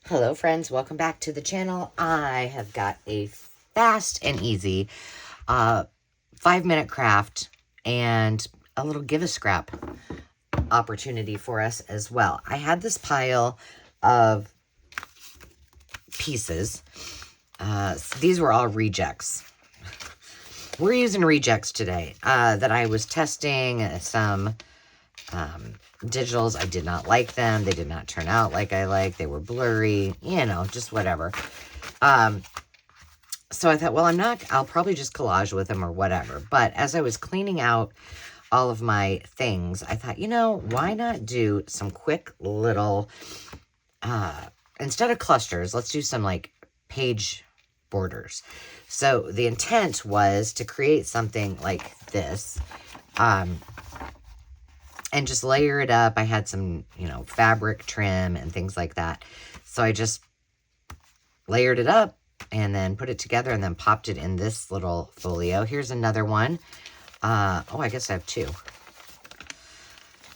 Hello friends, welcome back to the channel. I have got a fast and easy 5-minute craft and a little give a scrap opportunity for us as well. I had this pile of pieces. These were all rejects. We're using rejects today that I was testing some digitals. I did not like them. They did not turn out like I like. They were blurry, you know, just whatever. So I thought, well, I'll probably just collage with them or whatever. But as I was cleaning out all of my things, I thought, you know, why not do some quick little, instead of clusters, let's do some like page borders. So the intent was to create something like this, and just layer it up. I had some, you know, fabric trim and things like that. So I just layered it up and then put it together and then popped it in this little folio. Here's another one. Oh, I guess I have two.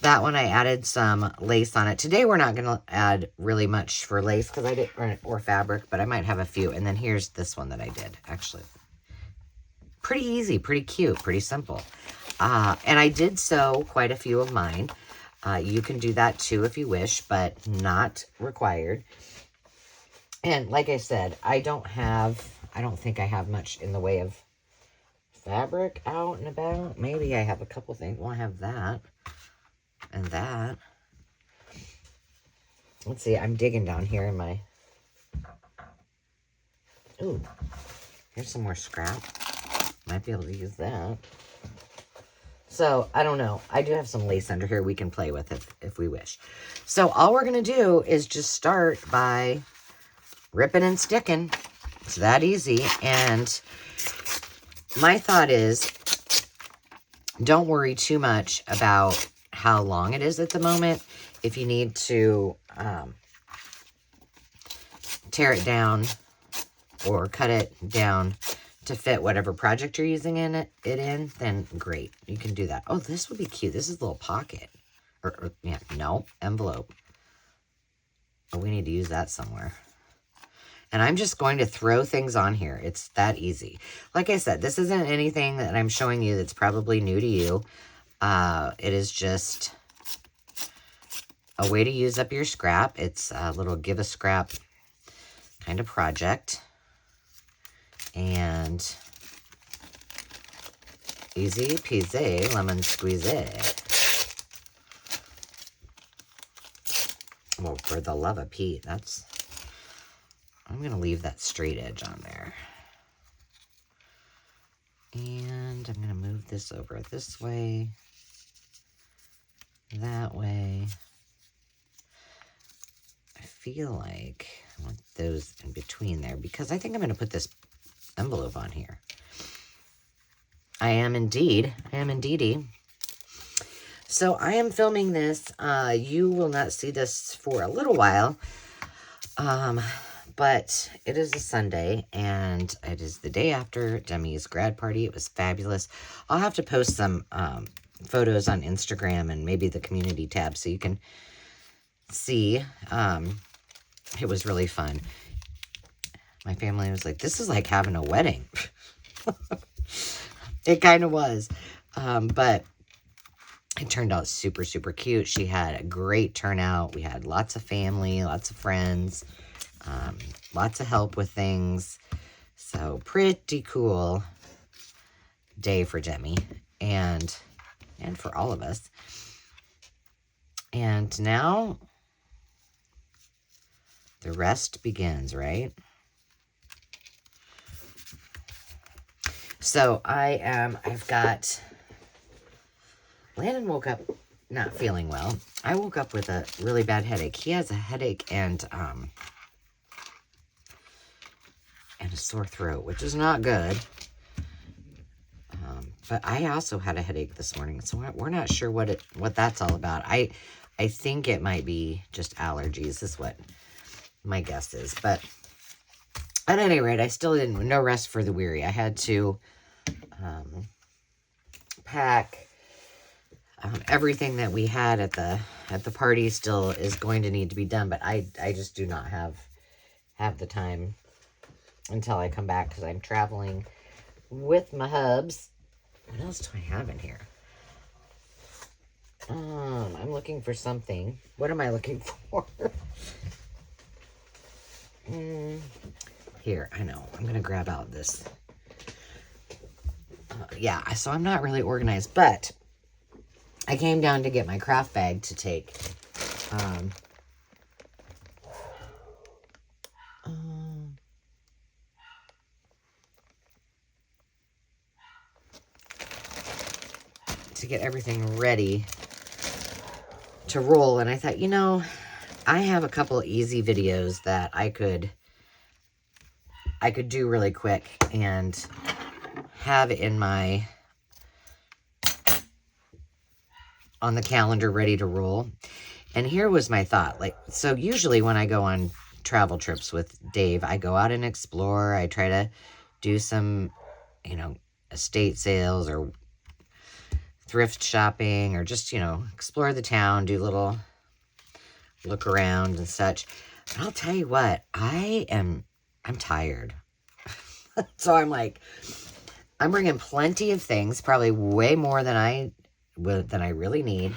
That one I added some lace on it. Today we're not going to add really much for lace because I didn't, or fabric, but I might have a few. And then here's this one that I did, actually. Pretty easy, pretty cute, pretty simple. And I did sew quite a few of mine. You can do that too if you wish, but not required. And like I said, I don't think I have much in the way of fabric out and about. Maybe I have a couple things. Well, I have that and that. Let's see, I'm digging down here in my... Ooh, here's some more scrap. Might be able to use that. So, I don't know. I do have some lace under here we can play with if we wish. So, all we're going to do is just start by ripping and sticking. It's that easy. And my thought is, don't worry too much about how long it is at the moment. If you need to tear it down or cut it down to fit whatever project you're using it in, then great. You can do that. Oh, this would be cute. This is a little pocket. Yeah, no, envelope. Oh, we need to use that somewhere. And I'm just going to throw things on here. It's that easy. Like I said, this isn't anything that I'm showing you that's probably new to you. It is just a way to use up your scrap. It's a little give a scrap kind of project. And easy peasy, lemon squeezy. Well, for the love of Pete, I'm going to leave that straight edge on there. And I'm going to move this over this way, that way. I feel like I want those in between there because I think I'm going to put this envelope on here. I am indeedy. So I am filming this. You will not see this for a little while. But it is a Sunday, and it is the day after Demi's grad party. It was fabulous. I'll have to post some photos on Instagram and maybe the community tab so you can see. It was really fun. My family was like, this is like having a wedding. It kind of was. But it turned out super, super cute. She had a great turnout. We had lots of family, lots of friends. Lots of help with things. So pretty cool day for Demi and for all of us. And now the rest begins, right? So I've got, Landon woke up not feeling well. I woke up with a really bad headache. He has a headache and a sore throat, which is not good. But I also had a headache this morning, so we're not sure what that's all about. I think it might be just allergies, is what my guess is. But at any rate, I still didn't, no rest for the weary. I had to pack. Everything that we had at the party still is going to need to be done, but I just do not have have the time until I come back because I'm traveling with my hubs. What else do I have in here? I'm looking for something. What am I looking for? Here, I know. I'm going to grab out this. Yeah, so I'm not really organized, but I came down to get my craft bag to take. To get everything ready to roll. And I thought, you know, I have a couple easy videos that I could do really quick and have in my on the calendar ready to roll. And here was my thought. Like, so usually when I go on travel trips with Dave, I go out and explore. I try to do some, you know, estate sales or thrift shopping, or just, you know, explore the town, do little look around and such. But I'll tell you what, I'm tired. So I'm like, I'm bringing plenty of things, probably way more than I really need.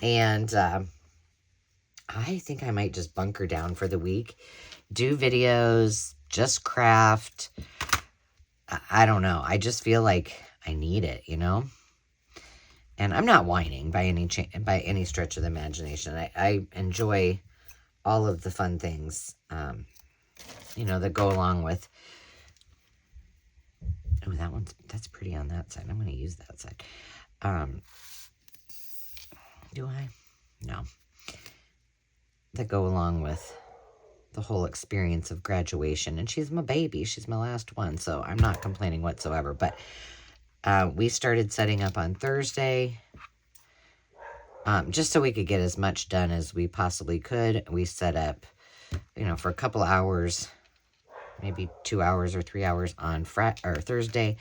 And I think I might just bunker down for the week, do videos, just craft. I don't know. I just feel like I need it, you know? And I'm not whining by any stretch of the imagination. I enjoy all of the fun things, you know, that go along with. Oh, that's pretty on that side. I'm going to use that side. Do I? No. That go along with the whole experience of graduation. And she's my baby. She's my last one. So I'm not complaining whatsoever. But we started setting up on Thursday, just so we could get as much done as we possibly could. We set up, you know, for a couple hours, maybe 2 hours or 3 hours on Thursday.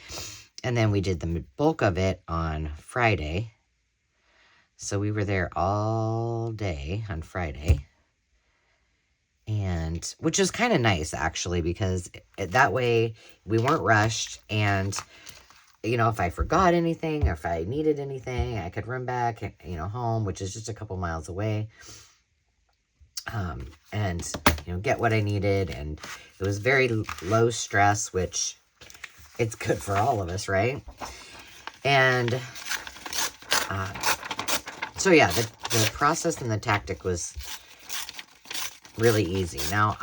And then we did the bulk of it on Friday. So we were there all day on Friday. And which is kind of nice, actually, because that way we weren't rushed. And you know, if I forgot anything or if I needed anything, I could run back, you know, home, which is just a couple miles away, and, you know, get what I needed. And it was very low stress, which it's good for all of us, right? And so, yeah, the process and the tactic was really easy. Now,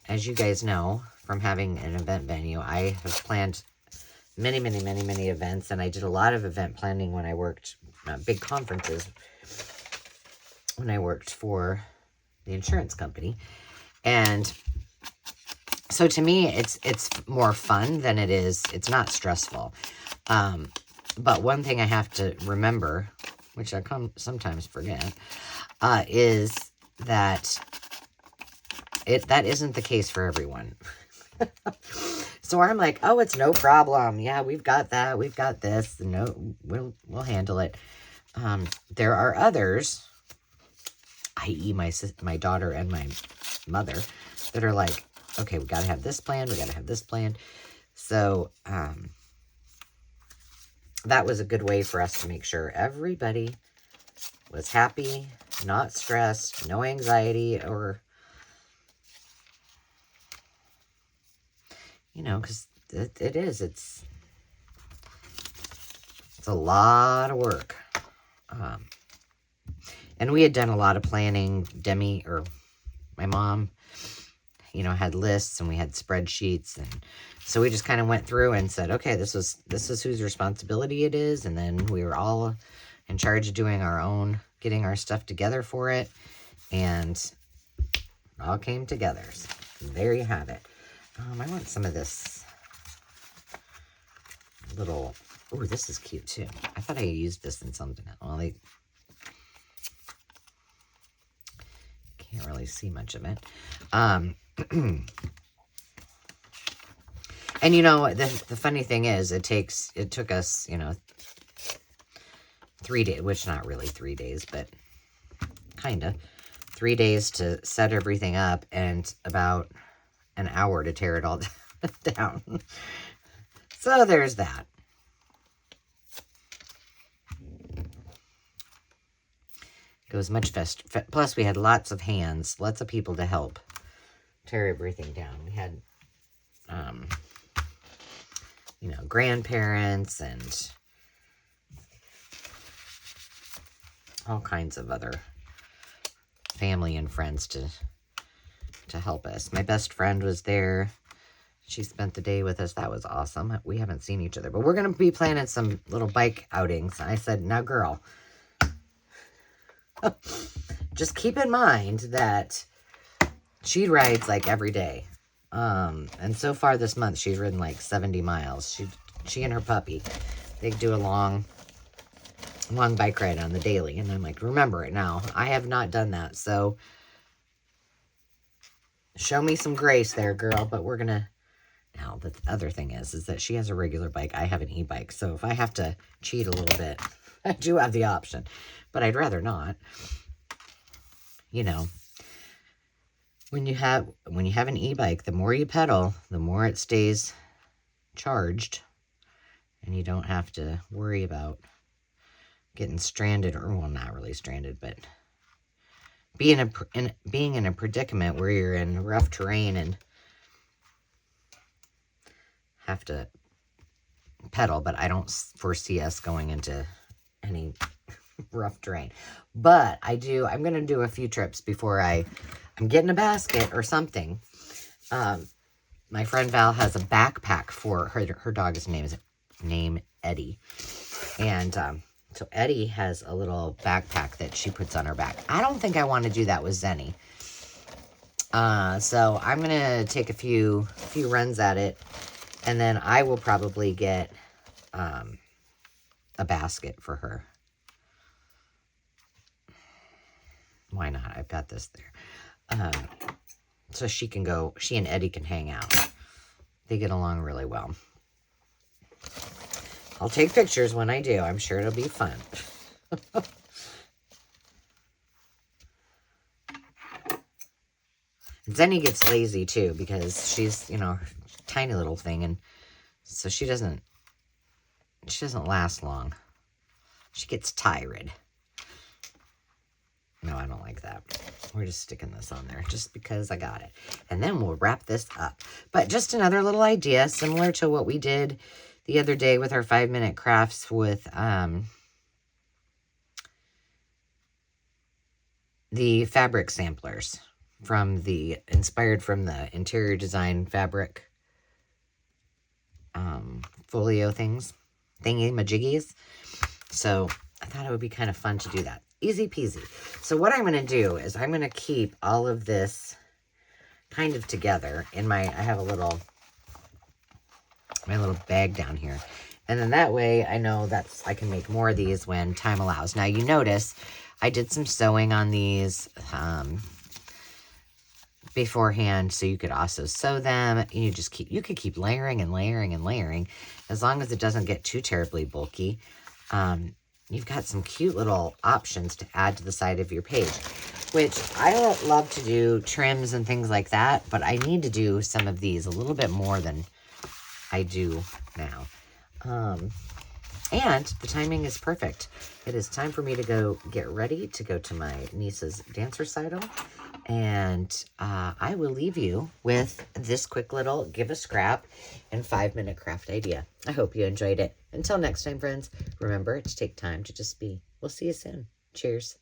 as you guys know, from having an event venue, I have planned many events, and I did a lot of event planning when I worked big conferences when I worked for the insurance company. And so to me, it's more fun than it's not stressful. But one thing I have to remember, which I sometimes forget, is that that isn't the case for everyone. So I'm like, oh, it's no problem. Yeah, we've got that. We've got this. No, we'll handle it. There are others, i.e. my daughter and my mother, that are like, okay, we got to have this plan. We got to have this plan. So that was a good way for us to make sure everybody was happy, not stressed, no anxiety, or, you know, because it's a lot of work. And we had done a lot of planning. Demi, or my mom, you know, had lists, and we had spreadsheets, and so we just kind of went through and said, okay, this is whose responsibility it is, and then we were all in charge of doing getting our stuff together for it, and it all came together. So there you have it. I want some of this little, ooh, this is cute too. I thought I used this in something. Well, they can't really see much of it. And you know, the funny thing is, it took us, you know, 3 days, which not really 3 days, but kind of 3 days to set everything up and about an hour to tear it all down. So there's that. Goes much fast. Plus, we had lots of hands, lots of people to help tear everything down. We had, you know, grandparents and all kinds of other family and friends to help us. My best friend was there. She spent the day with us. That was awesome. We haven't seen each other, but we're going to be planning some little bike outings. I said, now, girl, just keep in mind that she rides like every day. And so far this month, she's ridden like 70 miles. She and her puppy, they do a long bike ride on the daily. And I'm like, remember it now. I have not done that. So show me some grace there, girl. But we're going to, now the other thing is that she has a regular bike. I have an e-bike. So if I have to cheat a little bit, I do have the option, but I'd rather not. You know, when you have an e-bike, the more you pedal, the more it stays charged, and you don't have to worry about getting stranded, or well, not really stranded, but being in a predicament where you're in rough terrain and have to pedal. But I don't foresee us going into any rough terrain. But I'm going to do a few trips before I'm getting a basket or something. My friend Val has a backpack for her dog's name Eddie. And so Eddie has a little backpack that she puts on her back. I don't think I want to do that with Zenny. So I'm going to take a few runs at it. And then I will probably get a basket for her. Why not? I've got this there. So she and Eddie can hang out. They get along really well. I'll take pictures when I do. I'm sure it'll be fun. Zenny gets lazy too because she's, you know, tiny little thing, and so she doesn't last long. She gets tired. No, I don't like that. We're just sticking this on there just because I got it. And then we'll wrap this up. But just another little idea similar to what we did the other day with our 5-minute crafts with the fabric samplers inspired from the interior design fabric folio thingy-majiggies. So I thought it would be kind of fun to do that. Easy peasy. So what I'm going to do is I'm going to keep all of this kind of together in I have my little bag down here. And then that way I know I can make more of these when time allows. Now you notice I did some sewing on these beforehand, so you could also sew them. You could keep layering and layering and layering as long as it doesn't get too terribly bulky. You've got some cute little options to add to the side of your page, which I love to do trims and things like that, but I need to do some of these a little bit more than I do now. And the timing is perfect. It is time for me to go get ready to go to my niece's dance recital. And I will leave you with this quick little give a scrap and 5-minute craft idea. I hope you enjoyed it. Until next time, friends, remember to take time to just be. We'll see you soon. Cheers.